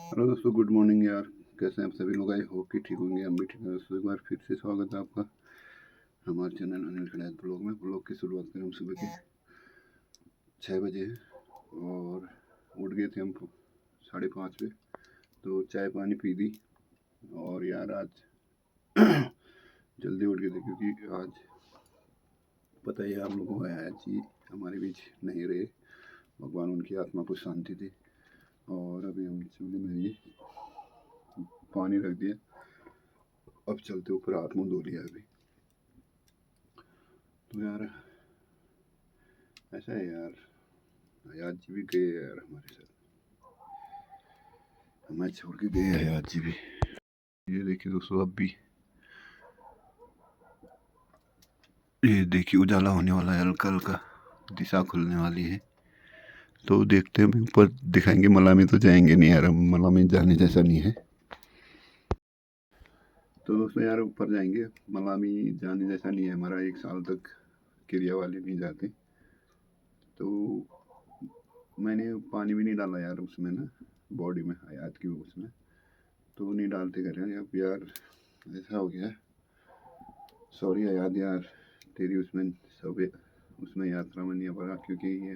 Hello दोस्तों, good morning यार। कैसे हैं आप सभी लोग? आई होप कि ठीक होंगे, हम भी ठीक हैं दोस्तों। एक बार फिर से स्वागत है आपका हमारे चैनल अनिल खड़ायत ब्लॉग में। ब्लॉग की शुरुआत करें हम सुबह के 6 बजे और उठ गए थे हम 5:30 पे, तो चाय पानी पी दी। और यार आज जल्दी उठ गए थे क्योंकि आज पता ही है आप लोगों को, आया जी हमारे बीच नहीं रहे। भगवान उनकी आत्मा को शांति दी। और अभी हम चूल्हे में ये पानी रख दिया, अब चलते ऊपर हाथ मुँह धो लिया अभी। तो यार ऐसा है यार, हयात जी भी गए यार हमारे साथ, हमें छोड़ के गए हयात जी भी। ये देखिए दोस्तों, अब भी ये देखिए उजाला होने वाला है, हल्का हल्का दिशा खुलने वाली है। तो देखते हैं, ऊपर दिखाएंगे। मलामी तो जाएंगे नहीं यार, हम मलामी जाने जैसा नहीं है। तो दोस्तों यार ऊपर जाएंगे, मलामी जाने जैसा नहीं है हमारा। 1 साल तक क्रिया वाले नहीं जाते। तो मैंने पानी भी नहीं डाला यार उसमें ना, बॉडी में, हयात की उसमें तो नहीं डालते कर रहे हैं अब यार। ऐसा हो गया, सॉरी हयात यार, तेरी उसमें सब उसमें यात्रा में नहीं पड़ा क्योंकि ये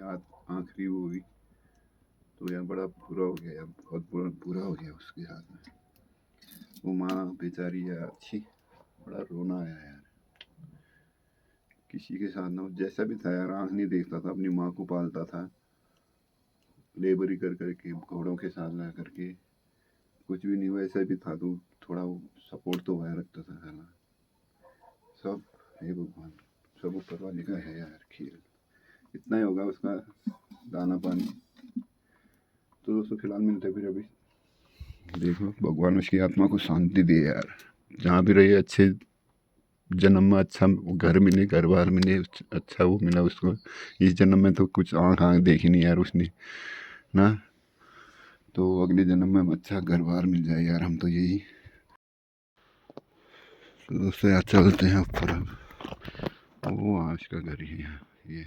आखिरी वो हुई। तो यार बड़ा बुरा हो गया यार, बहुत बुरा हो गया उसके साथ में। वो माँ बेचारी यार अच्छी, बड़ा रोना आया यार। किसी के साथ ना जैसा भी था यार, आँख नहीं देखता था, अपनी माँ को पालता था, लेबरी कर करके, घोड़ों के साथ रह करके, कुछ भी नहीं वैसा भी था। तो थोड़ा वो सपोर्ट तो वह रखता था साला। सब हे भगवान, सब ऊपर वाले का है यार खेल। इतना ही होगा उसका दाना पानी। तो दोस्तों फिलहाल मिलते फिर अभी। देखो भगवान उसकी आत्मा को शांति दे यार, जहाँ भी रही अच्छे जन्म में अच्छा घर मिले, घर बार मिले, अच्छा वो मिला उसको। इस जन्म में तो कुछ आँख देखी नहीं यार उसने ना, तो अगले जन्म में अच्छा घर बार मिल जाए यार, हम तो यही। तो दोस्तों यार चलते हैं ऊपर अब। वो आज का घर ही है ये।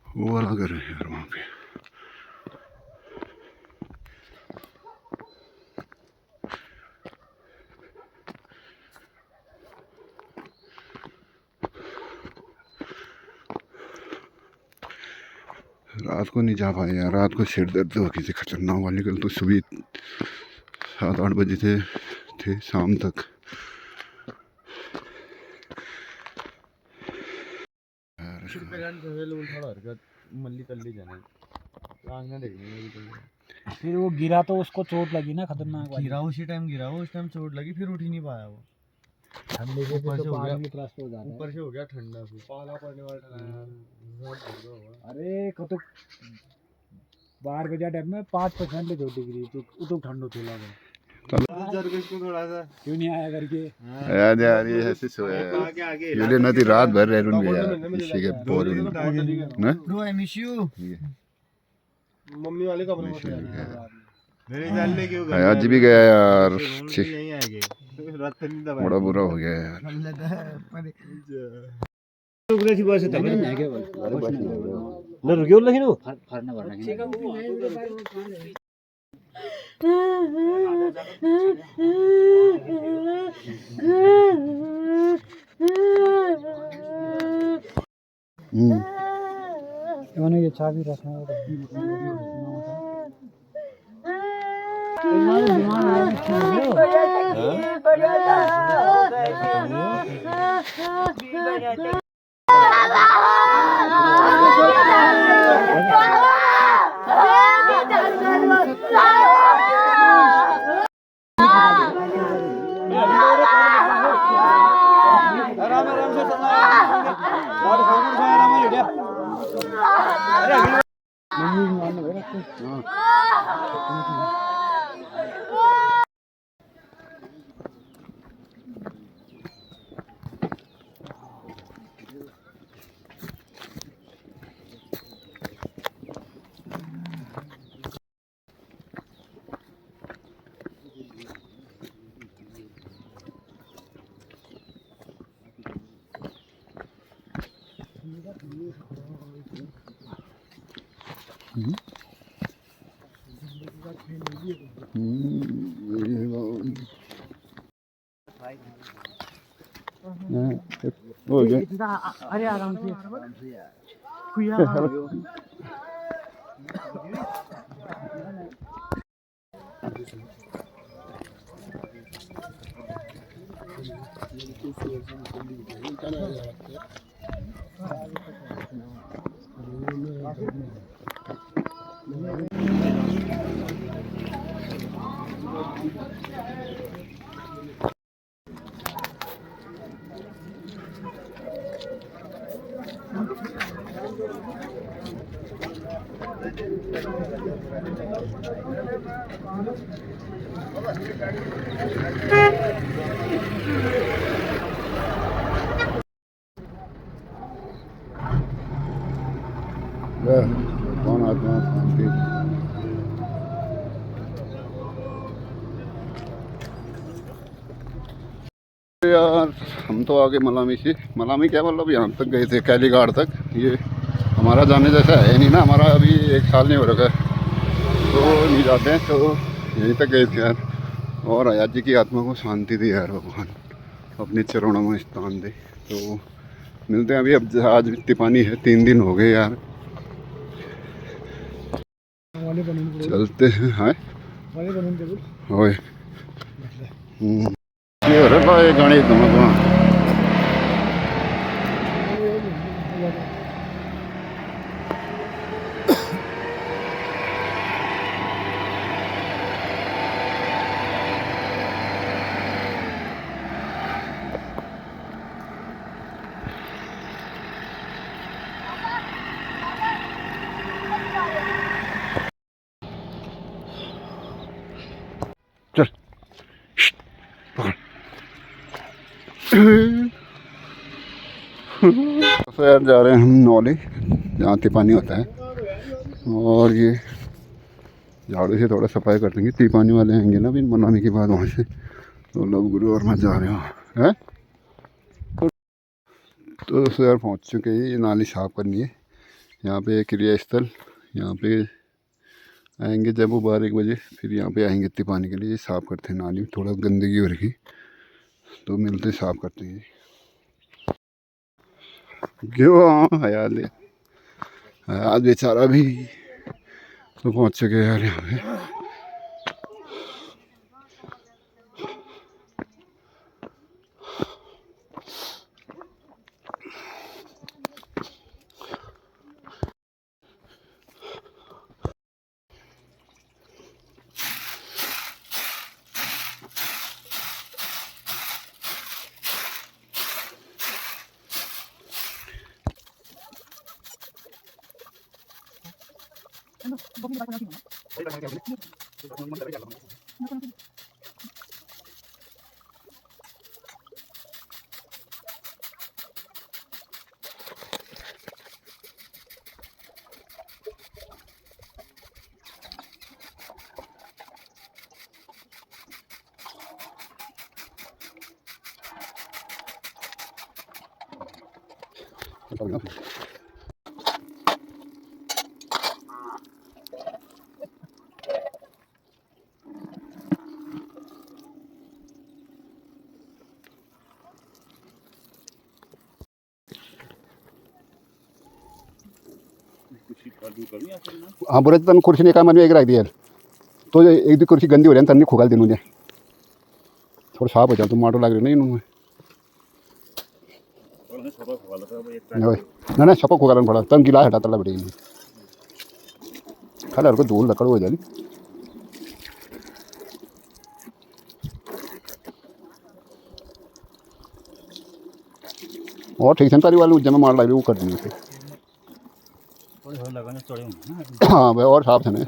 वो वाला घर है यार वहाँ पे। रात को नहीं जा पाए यार, रात को सिर दर्द हो गई थी खतरनाक वाली। कल तो सुबह 7-8 बजे थे शाम तक। फिर वो गिरा तो उसको चोट लगी ना, खतरनाक वाली। गिरा उसी टाइम चोट लगी, फिर उठ ही नहीं पाया वो। ठंडे से ऊपर से तो हो गया, पानी ट्रस्ट हो जाता है। ऊपर से हो गया ठंडा, फिर पाला पड़ने वाला था यार। अरे कतो 12 बजे टाइम में 5% ले छोटी गिरी तो ठंडो थोड़ा गया। थोड़ा सा क्यों नहीं आया करके याद यार ये ऐसे सोया यूले नदी रात भर रह रुन गया इसी के बोर ना। Bro I miss you. Mummy वाले कपड़े में मेरे जाले क्यों कर आज भी गया यार, नहीं आएंगे रात नहीं दबा, बड़ा बुरा हो गया यार। रुकने की बस तक नहीं के बोल ना रुकियो लेकिन वो फरना भरना मैंने ये चाबी रखा है। हो गया। अरे आराम से कौन आत्मा शांति। यार हम तो आगे मलामी से, मलामी क्या मतलब यहाँ तक गए थे, कैलीघाट तक। ये हमारा जाने जैसा है नहीं ना, हमारा अभी 1 साल नहीं हो रखा है तो नहीं जाते हैं, तो यहीं तक गए थे यार। और अयाज जी की आत्मा को शांति दे यार भगवान, अपने चरणों में स्थान दे। तो मिलते हैं अभी, अब आज इतनी पानी है, 3 दिन हो गए यार। चलते हैं। हाँ ओए ये हो रहा है गाने दोनों। चल यार जा रहे हैं हम नौली, जहाँ तिपानी होता है। और ये झाड़ू से थोड़ा सफाई कर देंगे, तिपानी वाले आएंगे ना अभी मनाने के बाद वहाँ से, तो लोग गुरु और मैं जा रहे हैं। तो यार पहुँच चुके हैं, ये नाली साफ करनी है। यहाँ पे क्रिया स्थल, यहाँ पे आएंगे जब वो 12-1 बजे, फिर यहाँ पे आएंगे इतने पानी के लिए। साफ़ करते हैं नाली, थोड़ा गंदगी हो रही, तो मिलते साफ़ करते हैं। क्यों यार आज बेचारा भी तो पहुँच चुके यार यहाँ पे। हाँ बरं तर खुर्ची एका मध्ये एक राखी तो एक दी खुर्ची गंदी हो रही त्यांनी खोगाल देनू द्या, थोड़ा साफ हो जाए तो माटो लग रही नहीं इन्होंने ना छपा खोगालन पड़ा तंग गिला हटा तला बड़ी खाली हर को धूल लकड़ हो जाए। और ठीक सेंटर वाले जमा मार लग रही वो कर देंगे। हाँ भाई और साफ है ना।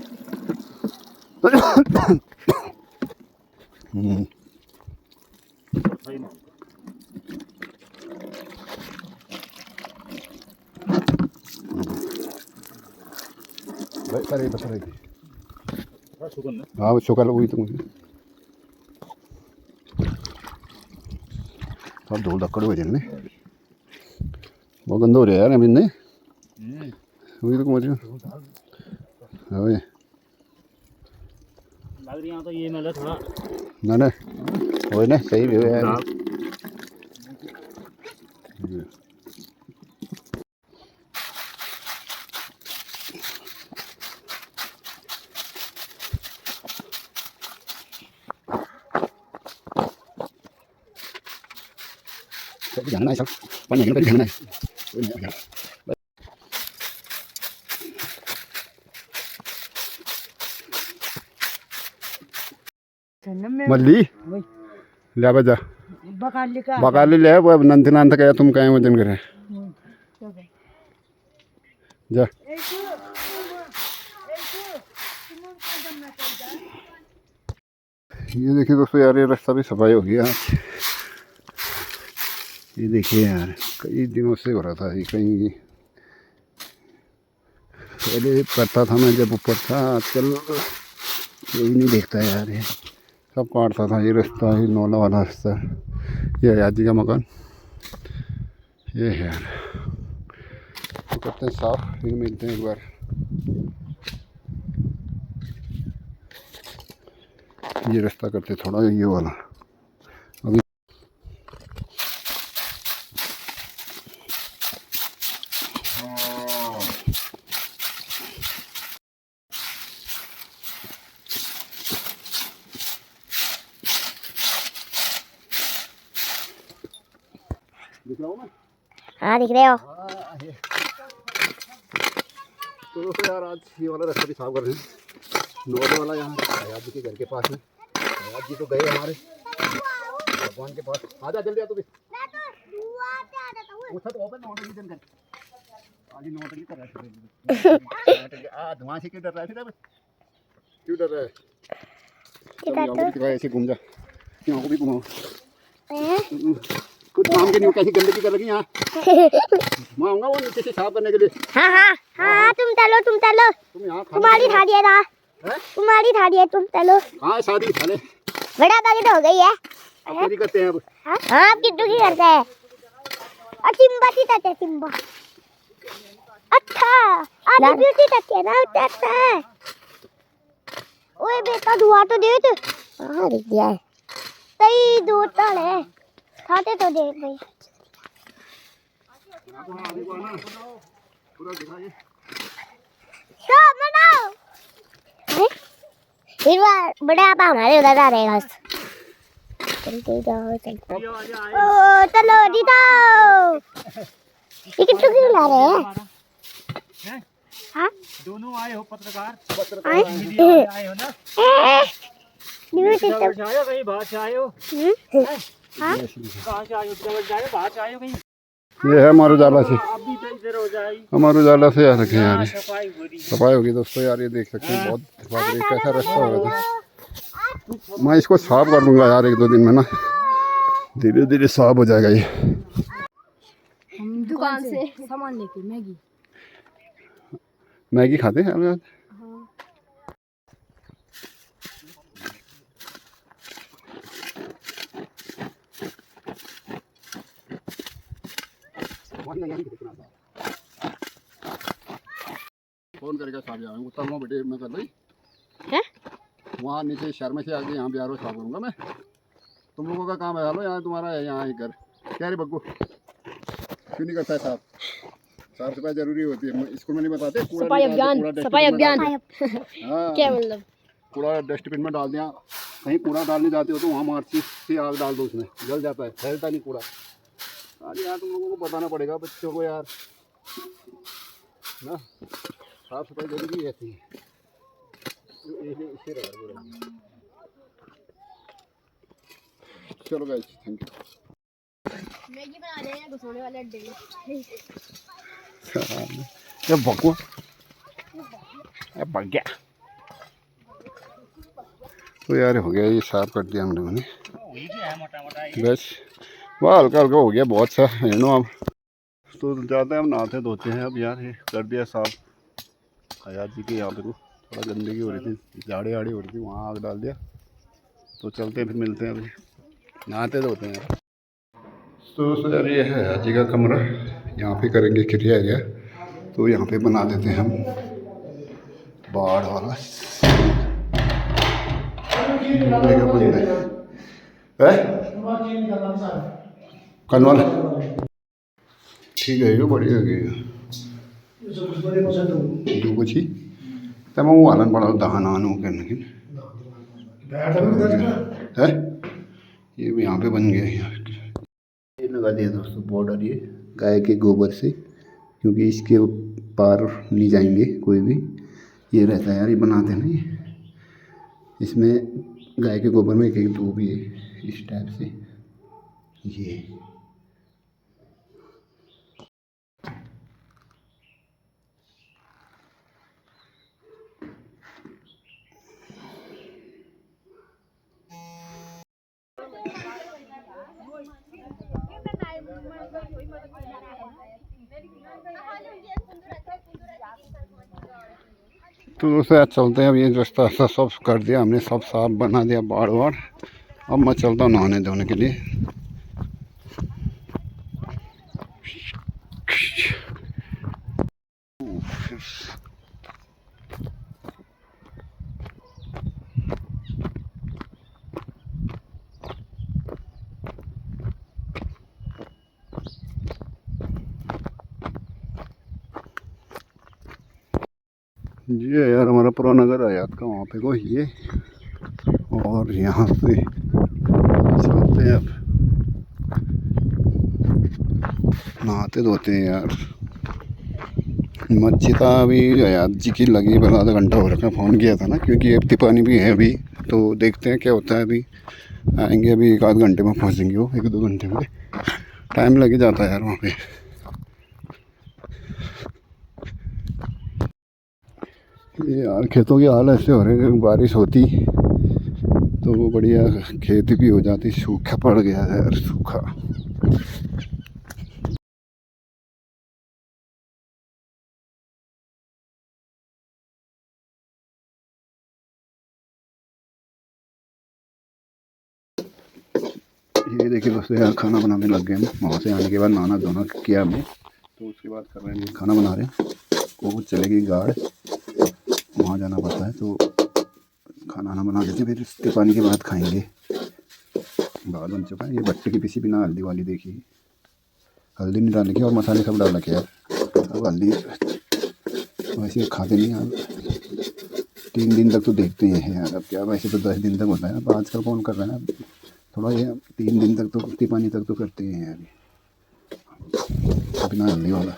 भाई सर हाँ शुक्र वही तो मुझे सब धूल लकड़ हो जाए बहुत गंदा हो रहा है यार अभी नहीं। वही तो समझ रहे हो लग रही है तो ये मतलब थोड़ा ना ना वही ना सही भी है यार jangan naik, panjang ini jangan naik. मल्ली ले बजा बकाली ले वो नंद नंद कहे तुम कहीं वजन करे जा ये देखिए दोस्तों यार ये रास्ता भी सफाई हो गया ये देखिए यार कई दिनों से हो रहा था ये कहीं पहले करता था मैं जब ऊपर था आजकल कोई नहीं देखता यार ये सब काटता था ये रास्ता ये नौला वाला रास्ता ये है जी का मकान ये है यार तो करते हैं साफ फिर मिलते हैं एक बार ये रास्ता करते थोड़ा ये वाला अभी दिख रहा हूँ मैं हाँ दिख रहे हो तो दोस्तों यार आज ये वाला रास्ता भी साफ कर रहे हैं नौले वाला यहाँ हयात जी के घर के पास में हयात जी तो गए हमारे भगवान के पास आजा जल्दी आ तू भी उठा तो ओपन नोट नहीं कर आज नोट नहीं कर रहा है आ धुआं से क्यों डर रहा है क्यों डर रहा है चल ऐसे घूम जा यहाँ को भी घुमाओ कुछ काम के नहीं कैसी गंदगी कर लगी यहाँ मैं आऊँगा वो नीचे से साफ करने के लिए हाँ हाँ हाँ तुम चलो तुम यहाँ तुम्हारी थाली है ना तुम्हारी थाली है तुम चलो हाँ शादी चले बड़ा पैकेट हो गई है अब क्या करते हैं अब हाँ आप किट्टू की करते हैं और चिंबा की करते हैं चिंबा अच्छा आप ब्यूटी करते हैं ना करते हैं ओए बेटा धुआं तो दे तो हाँ दिख दिया है तई दो ताल है खाते तो दे भाई तो बनाओ फिर बड़े आप हमारे उधर आ रहे हैं चलते जाओ चलते ओ चलो दीदा ये किट्टू क्यों ला रहे हैं हाँ दोनों आए हो पत्रकार आए आए हो ना न्यूज़ से आए हो कहीं बाहर से आए हो हाँ कहाँ से आए हो जाए बाहर से आए हो कहीं ये है हमारे उजाला से अभी तो इधर हो जाए हमारे उजाला से आ रखे हैं यार सफाई हो रही सफाई होगी दोस्तों यार ये देख सकते हैं बहुत कैसा रास्ता हो रहा था मैं इसको साफ कर दूंगा यार एक दो दिन में ना धीरे धीरे साफ हो जाएगा ये हम दुकान से सामान लेके मैगी खाते हैं यार फोन करेगा साहब यहाँ उतरना बेटे मैं कर रही वहाँ नीचे शहर में से आके यहाँ बिहार साफ करूँगा मैं तुम लोगों का काम है हालो यहाँ तुम्हारा है यहाँ ही घर क्या रे बग्गू क्यों नहीं करता है साफ साफ सफाई जरूरी होती है स्कूल में नहीं बताते सफाई अभियान हाँ क्या मतलब कूड़ा डस्टबिन में डाल दिया कहीं कूड़ा डालने जाते हो तो वहाँ माचिस से आग डाल दो उसमें जल जाता है फैलता नहीं कूड़ा आज यार तुम लोगों को बताना पड़ेगा बच्चों को यार ना साफ सफाई जरूरी रहती है चलो गाइस थैंक यू मैगी बना रहे हैं घुसोने वाले अड्डे में ये बकवा ये बग गया तो यार हो गया ये साफ कर दिया हम लोगों ने बस वह हल्का हल्का हो गया बहुत सा है नो अब तो ज़्यादा हम नहाते धोते हैं अब यार ये कर दिया साफ हयात जी के यहाँ पे थोड़ा गंदगी हो रही थी झाड़ी आड़ी हो रही थी वहाँ आग डाल दिया तो चलते हैं फिर मिलते हैं अभी नहाते धोते हैं तो यार ये है हयात जी का कमरा यहाँ पे करेंगे क्रिया एरिया तो यहाँ पे बना देते हैं हम बाढ़ वाला बंद है कनवाल ठीक है ये बढ़िया है जो कुछ ही तब वो आलन पड़ा दहन आन हो गया है ये भी यहाँ पे बन गया ये लगा दिया दोस्तों बॉर्डर ये गाय के गोबर से क्योंकि इसके पार नहीं जाएंगे कोई भी ये रहता है यार ये बनाते हैं ना ये इसमें गाय के गोबर में एक एक दो भी है इस टाइप से ये तो दोस्तों आज चलते हैं। अब ये रास्ता ऐसा सब कर दिया हमने, सब साफ बना दिया बाड़ वाड़। अब मैं चलता हूँ नहाने धोने के लिए। ये यार हमारा पुराना घर आयात का वहाँ पे को ये, और यहाँ से चलते हैं अब नहाते धोते हैं यार। मच्छिता अभी आयात जी की लगी बना आधा घंटा हो रखा, फ़ोन किया था ना क्योंकि अब पानी भी है अभी, तो देखते हैं क्या होता है। अभी आएंगे, अभी एक आध घंटे में पहुँचेंगे, वो एक दो घंटे में टाइम लग जाता है यार वहाँ पे। ये यार खेतों के हाल ऐसे हो रहे हैं, बारिश होती तो वो बढ़िया खेती भी हो जाती, सूखा पड़ गया है यार, सूखा। ये देखिए दोस्तों यार खाना बनाने लग गए हम। वहाँ से आने के बाद नहाना धोना किया हमने, तो उसके बाद कर रहे हैं खाना बना रहे हैं। वो चलेगी गाड़, वहाँ जाना पड़ता है, तो खाना बना देते, फिर इसके पानी के बाद खाएंगे। दाल बन चुका है। ये बट्टे की पीसी बिना हल्दी वाली देखिए, हल्दी नहीं डालने की और मसाले सब डाल रखे यार। अब हल्दी वैसे खाते नहीं यार, 3 दिन तक तो देखते ही हैं यार। अब क्या वैसे तो 10 दिन तक होता है, अब आजकल कौन कर रहा है थोड़ा, ये 3 दिन तक तो कुत्ती पानी तक तो करते हैं यार बिना हल्दी वाला।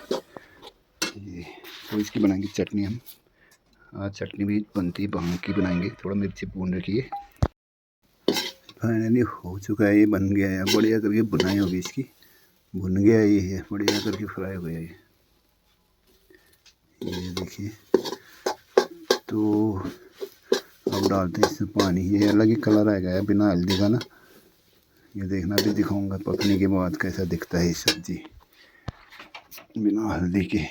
ये तो इसकी बनाएंगे चटनी हम। आज चटनी भी बनती है, भांग की बनाएंगे, थोड़ा मिर्ची भून रखी है। फाइनली हो चुका है, ये बन गया है। बढ़िया करके बुनाई होगी इसकी, भुन गया ये है, बढ़िया करके फ्राई हो गया ये देखिए। तो अब डालते हैं इसमें पानी, ये अलग ही कलर आ गया बिना हल्दी का ना। ये देखना भी दिखाऊंगा पकने के बाद कैसा दिखता है ये सब्जी बिना हल्दी के।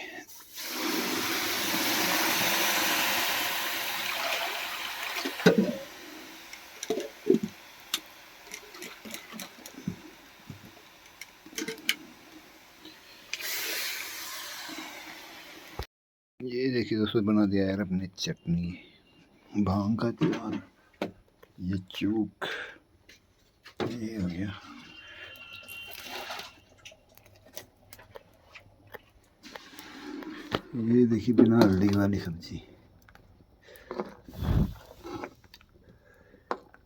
ये देखिए दोस्तों बना दिया यार अपने चटनी भांग का तैयार। ये चूक ये हो गया। ये देखिए बिना हल्दी वाली सब्जी,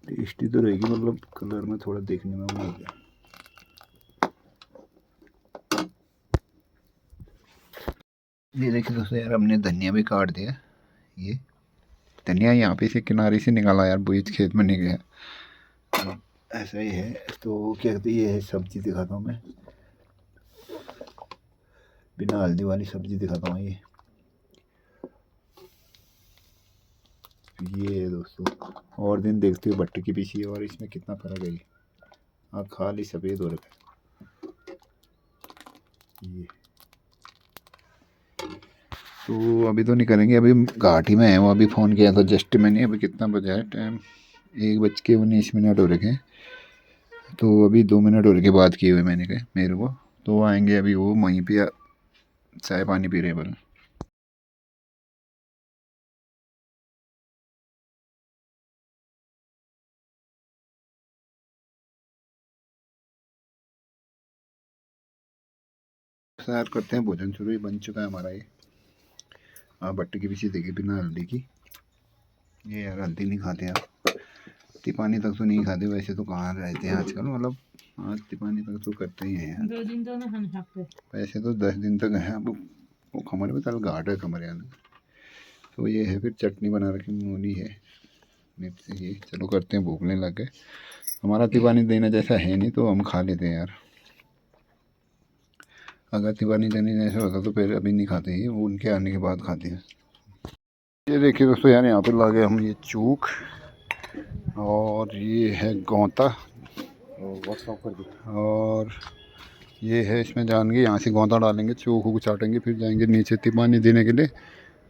टेस्टी तो रहेगी, मतलब कलर में थोड़ा देखने में वो हो गया। ये देखिए दोस्तों यार हमने धनिया भी काट दिया। ये धनिया यहाँ पे से किनारे से निकाला यार, बीज खेत में नहीं गया, ऐसा ही है। तो क्या कहते हैं, ये है सब्जी दिखाता हूँ मैं, बिना हल्दी वाली सब्जी दिखाता हूँ। ये है दोस्तों, और दिन देखते हो बट्टे की पीछे और इसमें कितना फर्क है। हाँ खाली सफ़ेद हो रखा है ये। तो अभी तो नहीं करेंगे, अभी घाटी में है वो। अभी फ़ोन किया था जस्ट मैंने, अभी कितना बजा है टाइम, 1:19 हो रखे। तो अभी 2 मिनट हो रखे बात किए हुए मैंने कहा मेरे को। तो आएंगे अभी वो वहीं पे चाय पानी पी रहे बोले। बस यार करते हैं भोजन शुरू। ही बन चुका है हमारा ये। आप भट्टी के पीछे देखिए बिना हल्दी की। ये यार हल्दी नहीं खाते यार, तिपानी तक तो नहीं खाते। वैसे तो कहाँ रहते हैं आजकल, मतलब आज तिपानी तक तो करते ही हैं यार। 2 दिन तो ना हम सकते। वैसे तो 10 दिन तक है। अब वो कमर में तल घाट है कमर यार। तो ये है, फिर चटनी बना रखी मूली है मिर्च से। ये चलो करते हैं, भूखने लग गए। हमारा तिपानी देने जैसा है नहीं तो हम खा लेते हैं यार। अगर तिपानी देने जैसा होता तो फिर अभी नहीं खाते ही, वो उनके आने के बाद खाते हैं। ये देखिए दोस्तों यार, यहाँ पे ला गए हम ये चूक और ये है गौता और ये है इसमें जाएंगे। यहाँ से गौता डालेंगे, चूक को चाटेंगे, फिर जाएंगे नीचे तिपानी देने के लिए।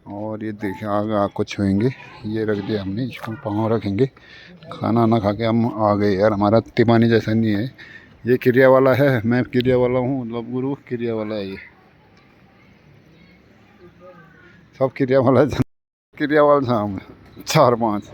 और ये देखिए आगे आग को छुएंगे। ये रख दिया हमने, इसको पाँव रखेंगे। खाना ना खा के हम आ गए यार। हमारा तिपानी जैसा नहीं है ये, क्रिया वाला है। मैं क्रिया वाला हूँ, लव गुरु क्रिया वाला है। ये सब क्रिया वाला है। क्रिया वाला था हम 4-5।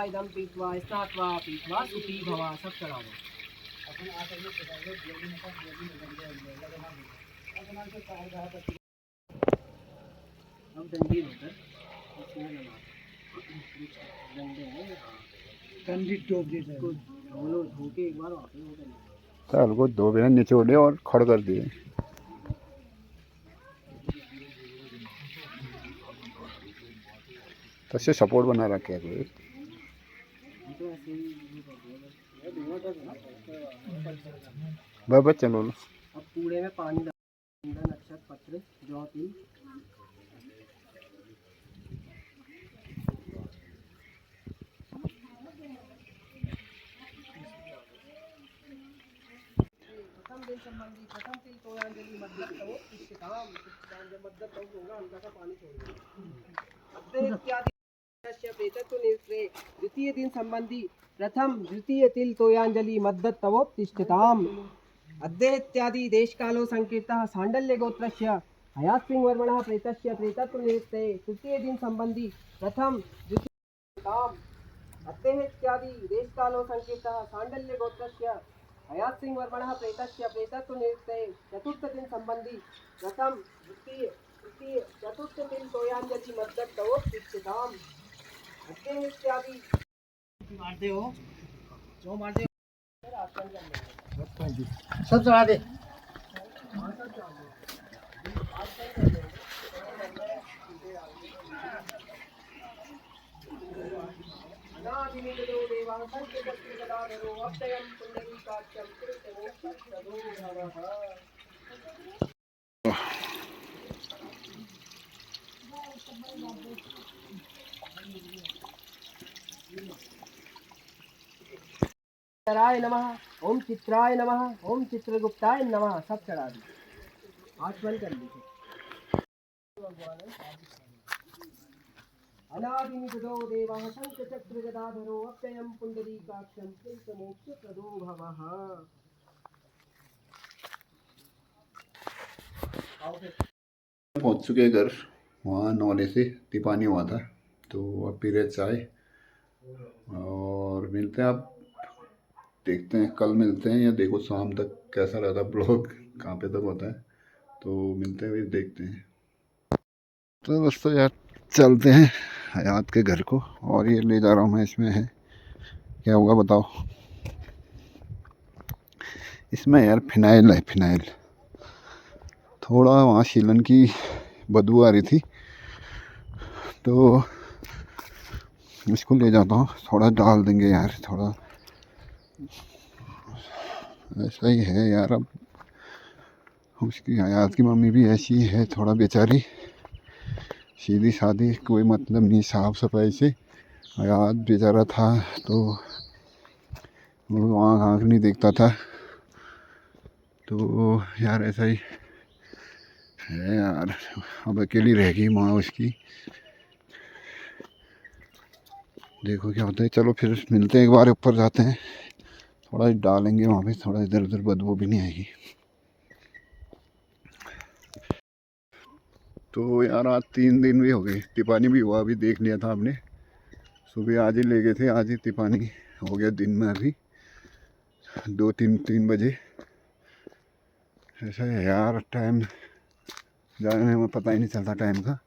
इदं पीत्वा स्नात्वा पीत्वा सुखी भवा। सब चढ़ाओ। अब डंडी होकर कंडी टोप देता है। धो धो के एक बार आते हो। चल को 2 बिना निचोड़े और खड़ कर दिए। तसे सपोर्ट बना रखे है। बस चलो। अब कूड़े में पानी डाल, नक्षत्र पत्र जौ तिल संबंधी प्रथम तिल तोयांजलि मध्य तवो इष्टकाम मध्य तव होगा। हल्का सा पानी छोड़ इत्यादि प्रेतत्व निष्क्रिय। द्वितीय दिन संबंधी प्रथम द्वितीय तिल तोयांजलि मध्य तवोत्तिष्ठताम्। अद्य इत्यादि देश कालो संकीर्तः सांडल्य गोत्रस्य हयास्मिन् वर्मणः प्रेतस्य प्रेतत्व निष्क्रिय। तृतीय दिन संबंधी प्रथम द्वितीय ताम। अद्य इत्यादि देश कालो संकीर्तः सांडल्य गोत्रस्य हयास्मिन् वर्मणः प्रेतस्य प्रेतत्व निष्क्रिय। चतुर्थ दिन संबंधी प्रथम द्वितीय तृतीय चतुर्थ दिन तोयांजलि मध्य तवोत्तिष्ठताम्। अद्य इत्यादि मारते हो जो मारते सब चढ़ा दे। चित्राय नमः, ओम चित्राय नमः, ओम चित्रगुप्ताय नमः। सब चढ़ा दी। हाथ बंद कर लीजिए। अनादिनिधो देवः शंखचक्र गदाधरो अव्ययं पुंडरीकाक्षं मोक्षप्रदो भवः। पहुंच चुके घर। वहाँ 9 बजे से तिपानी हुआ था, तो अब पी रहे चाय और मिलते हैं। आप देखते हैं, कल मिलते हैं या देखो शाम तक कैसा रहता ब्लॉग, कहाँ पे तक होता है। तो मिलते हैं, फिर देखते हैं। तो दोस्तों यार चलते हैं हयात के घर को। और ये ले जा रहा हूँ मैं, इसमें है क्या होगा बताओ। इसमें यार फिनाइल है, फिनाइल। थोड़ा वहाँ शीलन की बदबू आ रही थी तो इसको ले जाता हूँ। थोड़ा डाल देंगे यार, थोड़ा ऐसा ही है यार। अब उसकी हयात की मम्मी भी ऐसी है, थोड़ा बेचारी सीधी सादी, कोई मतलब नहीं साफ सफाई से। हयात बेचारा था तो वो आँख आँख नहीं देखता था। तो यार ऐसा ही है यार। अब अकेली रह गई माँ उसकी। देखो क्या होता है। चलो फिर मिलते हैं, एक बार ऊपर जाते हैं, थोड़ा डालेंगे वहाँ पे, थोड़ा इधर उधर बदबू भी नहीं आएगी। तो यार आज 3 दिन भी हो गए, तिपानी भी हुआ, अभी देख लिया था आपने। सुबह आज ही ले गए थे, आज ही तिपानी हो गया दिन में, अभी 2-3 बजे। ऐसा है यार, टाइम जाने में पता ही नहीं चलता टाइम का।